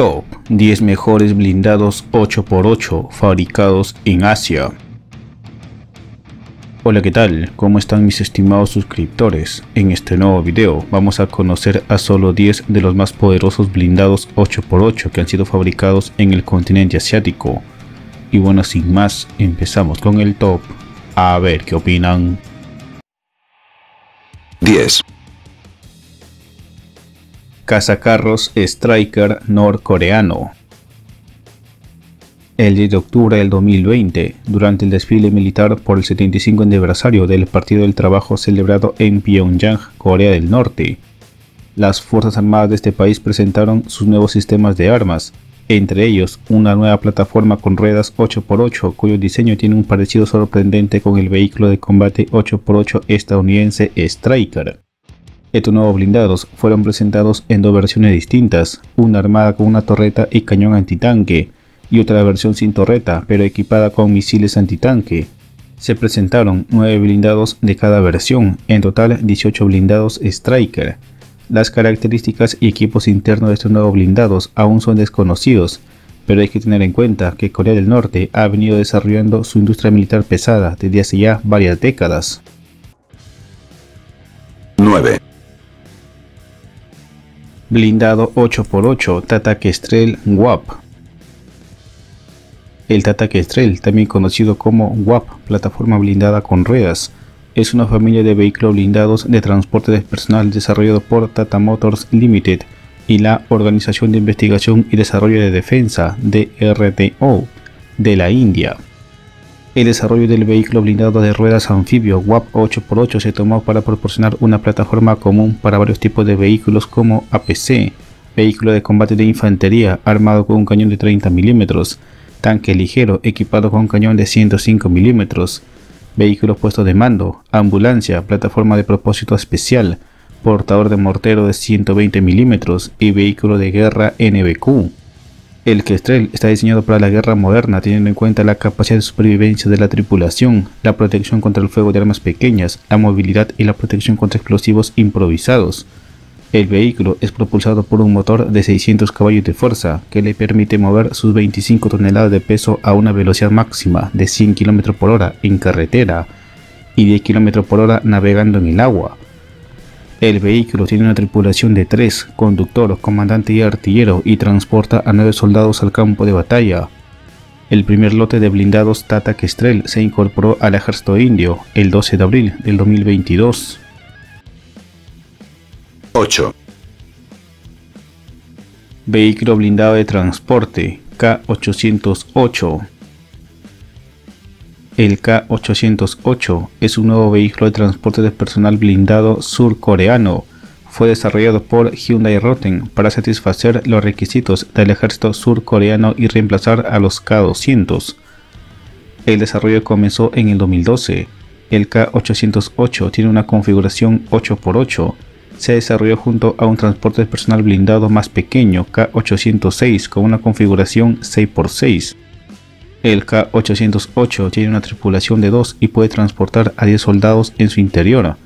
Top 10 mejores blindados 8x8 fabricados en Asia. Hola, ¿qué tal? ¿Cómo están mis estimados suscriptores? En este nuevo video vamos a conocer a solo 10 de los más poderosos blindados 8x8 que han sido fabricados en el continente asiático. Y bueno, sin más, empezamos con el top. A ver qué opinan. 10. Cazacarros Striker norcoreano. El 10 de octubre del 2020, durante el desfile militar por el 75 aniversario del Partido del Trabajo celebrado en Pyongyang, Corea del Norte, las Fuerzas Armadas de este país presentaron sus nuevos sistemas de armas, entre ellos una nueva plataforma con ruedas 8x8 cuyo diseño tiene un parecido sorprendente con el vehículo de combate 8x8 estadounidense Striker. Estos nuevos blindados fueron presentados en dos versiones distintas, una armada con una torreta y cañón antitanque, y otra versión sin torreta pero equipada con misiles antitanque. Se presentaron 9 blindados de cada versión, en total 18 blindados Striker. Las características y equipos internos de estos nuevos blindados aún son desconocidos, pero hay que tener en cuenta que Corea del Norte ha venido desarrollando su industria militar pesada desde hace ya varias décadas. 9. Blindado 8x8 Tata Kestrel WAP. El Tata Kestrel, también conocido como WAP, plataforma blindada con ruedas, es una familia de vehículos blindados de transporte de personal desarrollado por Tata Motors Limited y la Organización de Investigación y Desarrollo de Defensa DRDO de la India. El desarrollo del vehículo blindado de ruedas anfibio WAP 8x8 se tomó para proporcionar una plataforma común para varios tipos de vehículos como APC, vehículo de combate de infantería armado con un cañón de 30 mm, tanque ligero equipado con un cañón de 105 mm, vehículo puesto de mando, ambulancia, plataforma de propósito especial, portador de mortero de 120 mm y vehículo de guerra NBQ. El Kestrel está diseñado para la guerra moderna, teniendo en cuenta la capacidad de supervivencia de la tripulación, la protección contra el fuego de armas pequeñas, la movilidad y la protección contra explosivos improvisados. El vehículo es propulsado por un motor de 600 caballos de fuerza que le permite mover sus 25 toneladas de peso a una velocidad máxima de 100 km por hora en carretera y 10 km por hora navegando en el agua. El vehículo tiene una tripulación de 3, conductor, comandante y artillero, y transporta a 9 soldados al campo de batalla. El primer lote de blindados Tata Kestrel se incorporó al ejército indio el 12 de abril del 2022. 8. Vehículo blindado de transporte K-808. El K-808 es un nuevo vehículo de transporte de personal blindado surcoreano. Fue desarrollado por Hyundai Rotem para satisfacer los requisitos del ejército surcoreano y reemplazar a los K-200. El desarrollo comenzó en el 2012. El K-808 tiene una configuración 8x8. Se desarrolló junto a un transporte de personal blindado más pequeño K-806 con una configuración 6x6. El K-808 tiene una tripulación de 2 y puede transportar a 10 soldados en su interior.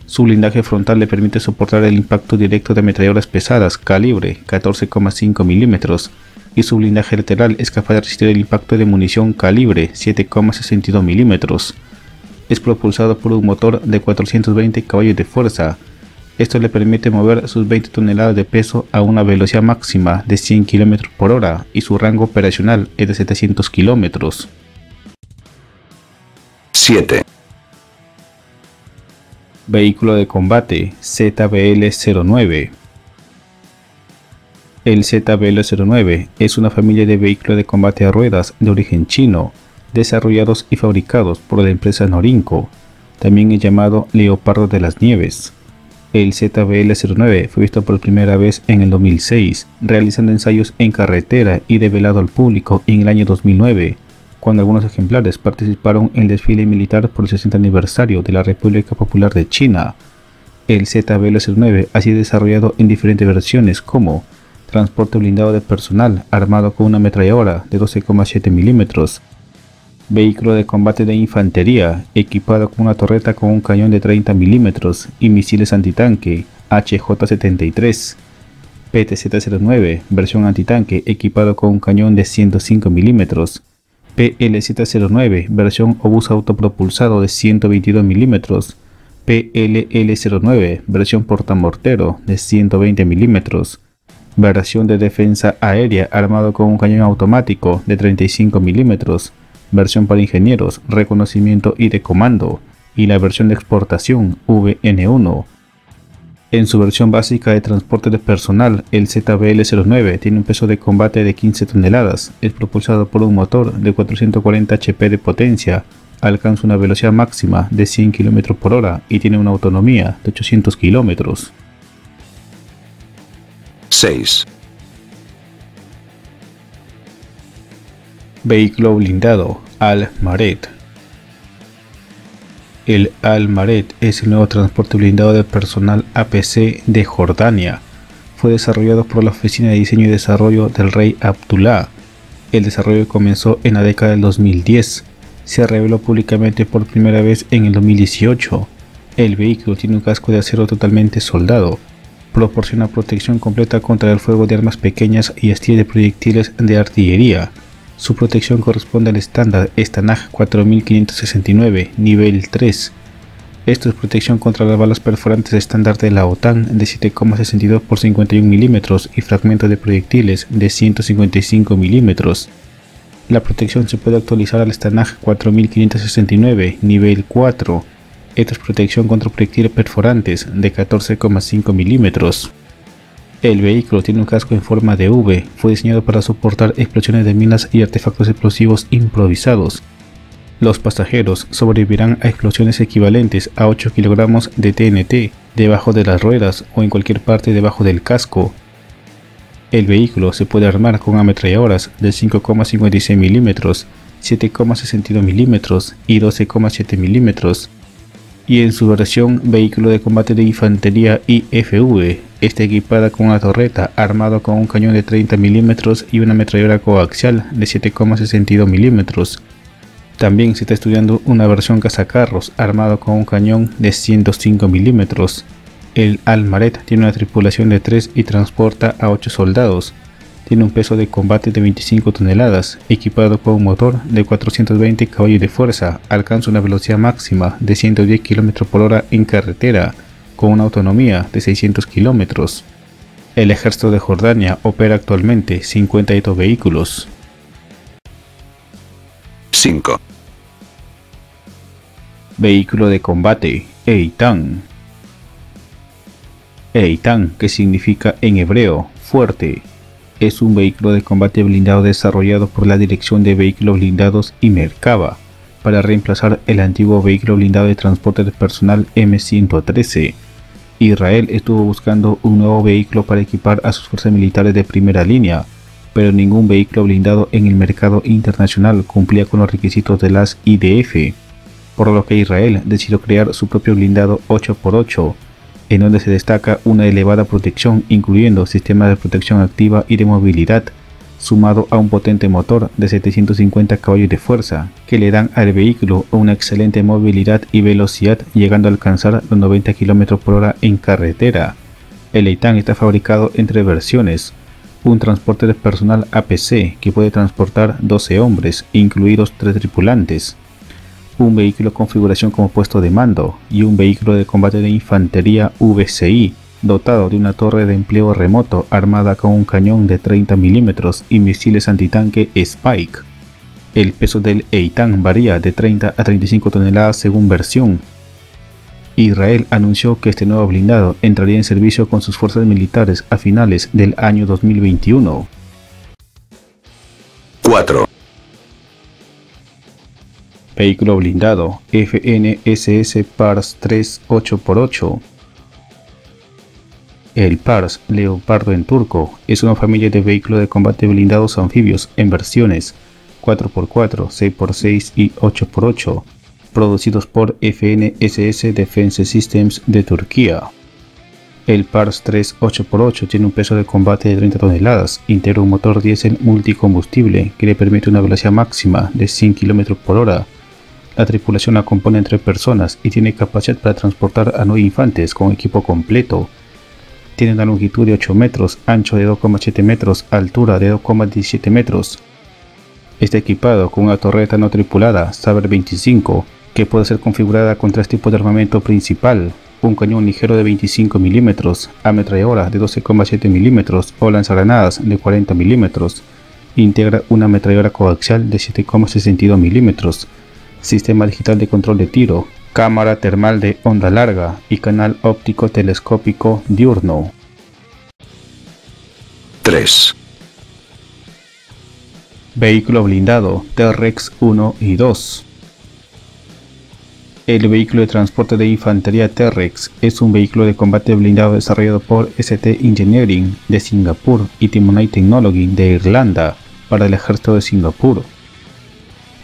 Su blindaje frontal le permite soportar el impacto directo de ametralladoras pesadas calibre 14,5 mm y su blindaje lateral es capaz de resistir el impacto de munición calibre 7,62 mm. Es propulsado por un motor de 420 caballos de fuerza. Esto le permite mover sus 20 toneladas de peso a una velocidad máxima de 100 km por hora y su rango operacional es de 700 km. 7. Vehículo de combate ZBL-09. El ZBL-09 es una familia de vehículos de combate a ruedas de origen chino, desarrollados y fabricados por la empresa Norinco. También es llamado Leopardo de las Nieves. El ZBL-09 fue visto por primera vez en el 2006, realizando ensayos en carretera y develado al público en el año 2009, cuando algunos ejemplares participaron en el desfile militar por el 60 aniversario de la República Popular de China. El ZBL-09 ha sido desarrollado en diferentes versiones como transporte blindado de personal armado con una ametralladora de 12,7 mm, vehículo de combate de infantería equipado con una torreta con un cañón de 30 mm y misiles antitanque HJ-73, PTZ-09, versión antitanque equipado con un cañón de 105 mm. PLZ-09, versión obús autopropulsado de 122 mm. PLL-09, versión portamortero de 120 mm. Versión de defensa aérea armado con un cañón automático de 35 mm. Versión para ingenieros, reconocimiento y de comando. Y la versión de exportación VN1. En su versión básica de transporte de personal, el ZBL-09 tiene un peso de combate de 15 toneladas, es propulsado por un motor de 440 HP de potencia, alcanza una velocidad máxima de 100 km por hora y tiene una autonomía de 800 km. 6. Vehículo blindado Al-Maret. El Al-Maret es el nuevo transporte blindado de personal APC de Jordania. Fue desarrollado por la Oficina de Diseño y Desarrollo del Rey Abdullah. El desarrollo comenzó en la década del 2010. Se reveló públicamente por primera vez en el 2018. El vehículo tiene un casco de acero totalmente soldado. Proporciona protección completa contra el fuego de armas pequeñas y estilo de proyectiles de artillería. Su protección corresponde al estándar STANAG 4569 nivel 3. Esto es protección contra las balas perforantes estándar de la OTAN de 7,62 por 51 mm y fragmentos de proyectiles de 155 mm. La protección se puede actualizar al STANAG 4569 nivel 4. Esto es protección contra proyectiles perforantes de 14,5 mm. El vehículo tiene un casco en forma de V, fue diseñado para soportar explosiones de minas y artefactos explosivos improvisados. Los pasajeros sobrevivirán a explosiones equivalentes a 8 kg de TNT debajo de las ruedas o en cualquier parte debajo del casco. El vehículo se puede armar con ametralladoras de 5,56 mm, 7,62 mm y 12,7 mm. Y en su versión vehículo de combate de infantería IFV, está equipada con una torreta armado con un cañón de 30 mm y una ametralladora coaxial de 7,62 mm. También se está estudiando una versión cazacarros armado con un cañón de 105 mm. El Al-Maret tiene una tripulación de 3 y transporta a 8 soldados. Tiene un peso de combate de 25 toneladas, equipado con un motor de 420 caballos de fuerza, alcanza una velocidad máxima de 110 km por hora en carretera, con una autonomía de 600 km. El ejército de Jordania opera actualmente 52 vehículos. 5. Vehículo de combate Eitan. Eitan, que significa en hebreo fuerte, es un vehículo de combate blindado desarrollado por la Dirección de Vehículos Blindados y Merkava para reemplazar el antiguo vehículo blindado de transporte de personal M113. Israel estuvo buscando un nuevo vehículo para equipar a sus fuerzas militares de primera línea, pero ningún vehículo blindado en el mercado internacional cumplía con los requisitos de las IDF, por lo que Israel decidió crear su propio blindado 8x8, en donde se destaca una elevada protección incluyendo sistemas de protección activa y de movilidad, sumado a un potente motor de 750 caballos de fuerza, que le dan al vehículo una excelente movilidad y velocidad, llegando a alcanzar los 90 km por hora en carretera. El Eitan está fabricado en 3 versiones: un transporte de personal APC que puede transportar 12 hombres, incluidos 3 tripulantes, un vehículo configuración como puesto de mando y un vehículo de combate de infantería VCI, dotado de una torre de empleo remoto armada con un cañón de 30 mm y misiles antitanque Spike. El peso del Eitan varía de 30 a 35 toneladas según versión. Israel anunció que este nuevo blindado entraría en servicio con sus fuerzas militares a finales del año 2021. 4. Vehículo blindado FNSS Pars 3 8x8. El Pars Leopardo en turco es una familia de vehículos de combate blindados anfibios en versiones 4x4, 6x6 y 8x8, producidos por FNSS Defense Systems de Turquía. El Pars 3 8x8 tiene un peso de combate de 30 toneladas, integra un motor diésel multicombustible que le permite una velocidad máxima de 100 km por hora. La tripulación la compone 3 personas y tiene capacidad para transportar a 9 infantes con equipo completo. tiene una longitud de 8 metros, ancho de 2,7 metros, altura de 2,17 metros. Está equipado con una torreta no tripulada Saber 25 que puede ser configurada con 3 tipos de armamento principal: un cañón ligero de 25 mm, ametralladora de 12,7 mm o lanzagranadas de 40 mm. Integra una ametralladora coaxial de 7,62 mm, sistema digital de control de tiro, cámara termal de onda larga y canal óptico telescópico diurno. 3. Vehículo blindado T-Rex 1 y 2. El vehículo de transporte de infantería T-Rex es un vehículo de combate blindado desarrollado por ST Engineering de Singapur y Timonite Technology de Irlanda para el ejército de Singapur.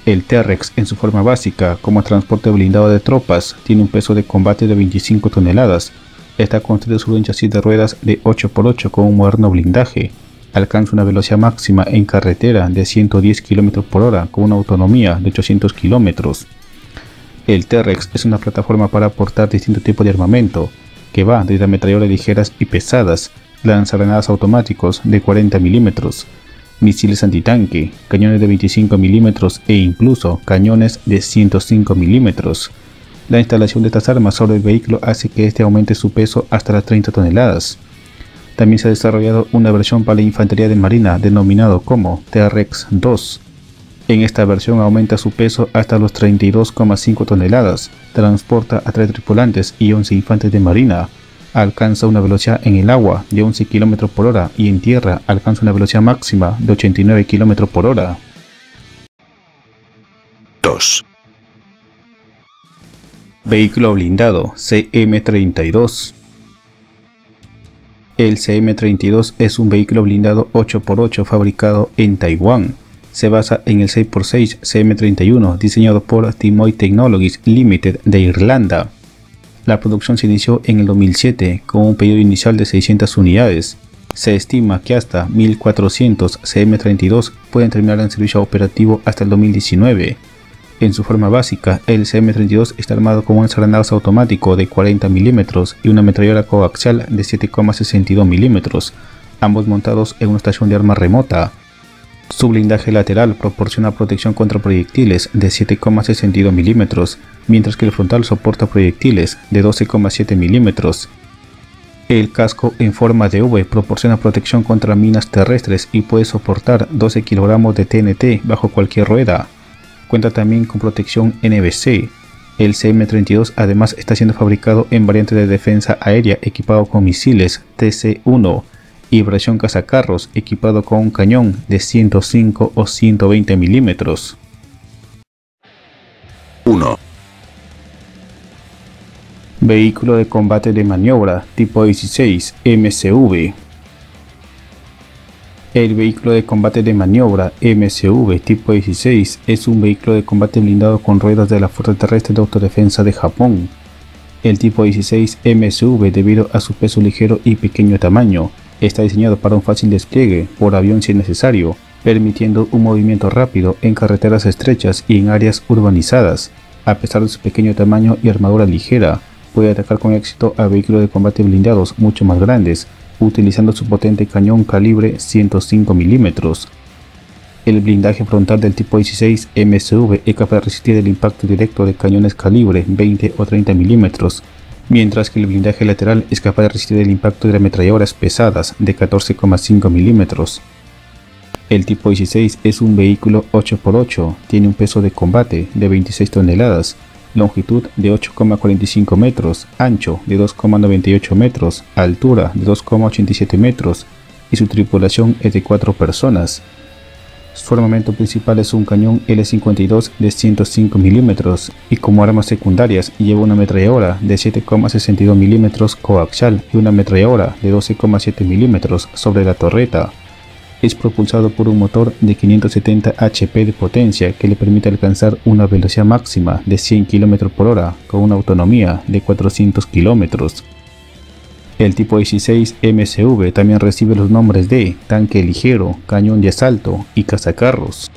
El T-Rex en su forma básica como transporte blindado de tropas tiene un peso de combate de 25 toneladas, está construido sobre un chasis de ruedas de 8x8 con un moderno blindaje, alcanza una velocidad máxima en carretera de 110 km/h con una autonomía de 800 km. El T-Rex es una plataforma para aportar distintos tipos de armamento, que va desde ametralladoras ligeras y pesadas, lanzagranadas automáticos de 40 mm, misiles antitanque, cañones de 25 mm e incluso cañones de 105 mm. La instalación de estas armas sobre el vehículo hace que este aumente su peso hasta las 30 toneladas. También se ha desarrollado una versión para la infantería de marina denominado como T-Rex 2. En esta versión aumenta su peso hasta los 32,5 toneladas, transporta a 3 tripulantes y 11 infantes de marina, alcanza una velocidad en el agua de 11 km/h y en tierra alcanza una velocidad máxima de 89 km/h. 2. Vehículo blindado CM-32. El CM-32 es un vehículo blindado 8x8 fabricado en Taiwán. Se basa en el 6x6 CM-31 diseñado por Timonite Technologies Limited de Irlanda. La producción se inició en el 2007 con un pedido inicial de 600 unidades. Se estima que hasta 1400 CM-32 pueden terminar en servicio operativo hasta el 2019. En su forma básica, el CM-32 está armado con un lanzagranadas automático de 40 mm y una ametralladora coaxial de 7,62 mm, ambos montados en una estación de arma remota. Su blindaje lateral proporciona protección contra proyectiles de 7,62 mm, mientras que el frontal soporta proyectiles de 12,7 mm. El casco en forma de V proporciona protección contra minas terrestres y puede soportar 12 kg de TNT bajo cualquier rueda. Cuenta también con protección NBC. El CM-32 además está siendo fabricado en variante de defensa aérea equipado con misiles TC-1 y versión cazacarros equipado con un cañón de 105 o 120 mm. 1. Vehículo de combate de maniobra tipo 16 MCV. El vehículo de combate de maniobra MCV tipo 16 es un vehículo de combate blindado con ruedas de la Fuerza Terrestre de Autodefensa de Japón. El tipo 16 MCV, debido a su peso ligero y pequeño tamaño, está diseñado para un fácil despliegue por avión si es necesario, permitiendo un movimiento rápido en carreteras estrechas y en áreas urbanizadas. A pesar de su pequeño tamaño y armadura ligera, puede atacar con éxito a vehículos de combate blindados mucho más grandes, utilizando su potente cañón calibre 105 mm. El blindaje frontal del tipo 16 MCV es capaz de resistir el impacto directo de cañones calibre 20 o 30 mm, mientras que el blindaje lateral es capaz de resistir el impacto de ametralladoras pesadas de 14,5 mm. El tipo 16 es un vehículo 8x8, tiene un peso de combate de 26 toneladas, longitud de 8,45 metros, ancho de 2,98 metros, altura de 2,87 metros y su tripulación es de 4 personas. Su armamento principal es un cañón L52 de 105 mm y como armas secundarias lleva una ametralladora de 7,62 mm coaxial y una ametralladora de 12,7 mm sobre la torreta. Es propulsado por un motor de 570 HP de potencia que le permite alcanzar una velocidad máxima de 100 km/h con una autonomía de 400 km. El tipo 16 MCV también recibe los nombres de tanque ligero, cañón de asalto y cazacarros.